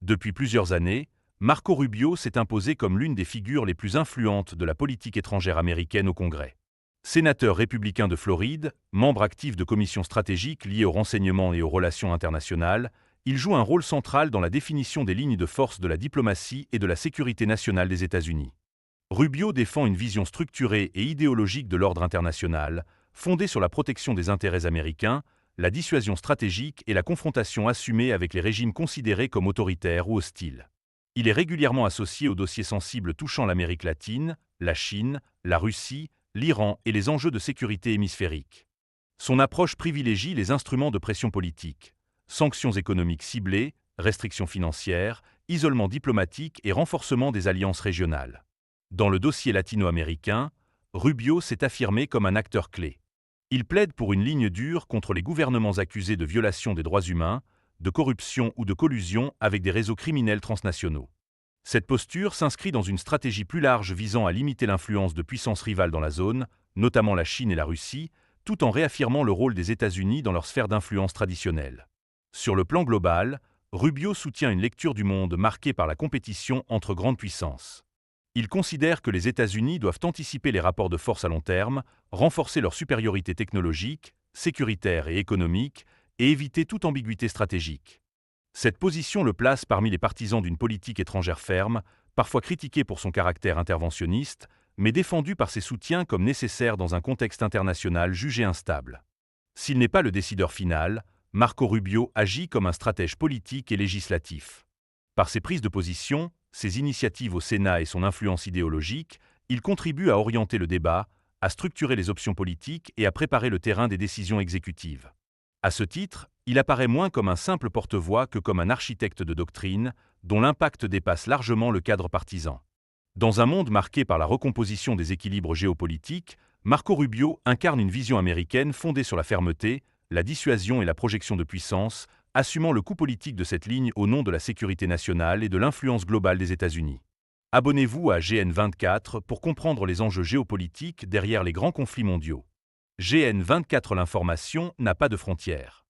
Depuis plusieurs années, Marco Rubio s'est imposé comme l'une des figures les plus influentes de la politique étrangère américaine au Congrès. Sénateur républicain de Floride, membre actif de commissions stratégiques liées au renseignement et aux relations internationales, il joue un rôle central dans la définition des lignes de force de la diplomatie et de la sécurité nationale des États-Unis. Rubio défend une vision structurée et idéologique de l'ordre international, fondée sur la protection des intérêts américains, la dissuasion stratégique et la confrontation assumée avec les régimes considérés comme autoritaires ou hostiles. Il est régulièrement associé aux dossiers sensibles touchant l'Amérique latine, la Chine, la Russie, l'Iran et les enjeux de sécurité hémisphérique. Son approche privilégie les instruments de pression politique, sanctions économiques ciblées, restrictions financières, isolement diplomatique et renforcement des alliances régionales. Dans le dossier latino-américain, Rubio s'est affirmé comme un acteur clé. Il plaide pour une ligne dure contre les gouvernements accusés de violation des droits humains, de corruption ou de collusion avec des réseaux criminels transnationaux. Cette posture s'inscrit dans une stratégie plus large visant à limiter l'influence de puissances rivales dans la zone, notamment la Chine et la Russie, tout en réaffirmant le rôle des États-Unis dans leur sphère d'influence traditionnelle. Sur le plan global, Rubio soutient une lecture du monde marquée par la compétition entre grandes puissances. Il considère que les États-Unis doivent anticiper les rapports de force à long terme, renforcer leur supériorité technologique, sécuritaire et économique, et éviter toute ambiguïté stratégique. Cette position le place parmi les partisans d'une politique étrangère ferme, parfois critiquée pour son caractère interventionniste, mais défendue par ses soutiens comme nécessaire dans un contexte international jugé instable. S'il n'est pas le décideur final, Marco Rubio agit comme un stratège politique et législatif. Par ses prises de position, ses initiatives au Sénat et son influence idéologique, il contribue à orienter le débat, à structurer les options politiques et à préparer le terrain des décisions exécutives. À ce titre, il apparaît moins comme un simple porte-voix que comme un architecte de doctrine, dont l'impact dépasse largement le cadre partisan. Dans un monde marqué par la recomposition des équilibres géopolitiques, Marco Rubio incarne une vision américaine fondée sur la fermeté, la dissuasion et la projection de puissance, assumant le coût politique de cette ligne au nom de la sécurité nationale et de l'influence globale des États-Unis. Abonnez-vous à GN24 pour comprendre les enjeux géopolitiques derrière les grands conflits mondiaux. GN24 L'information n'a pas de frontières.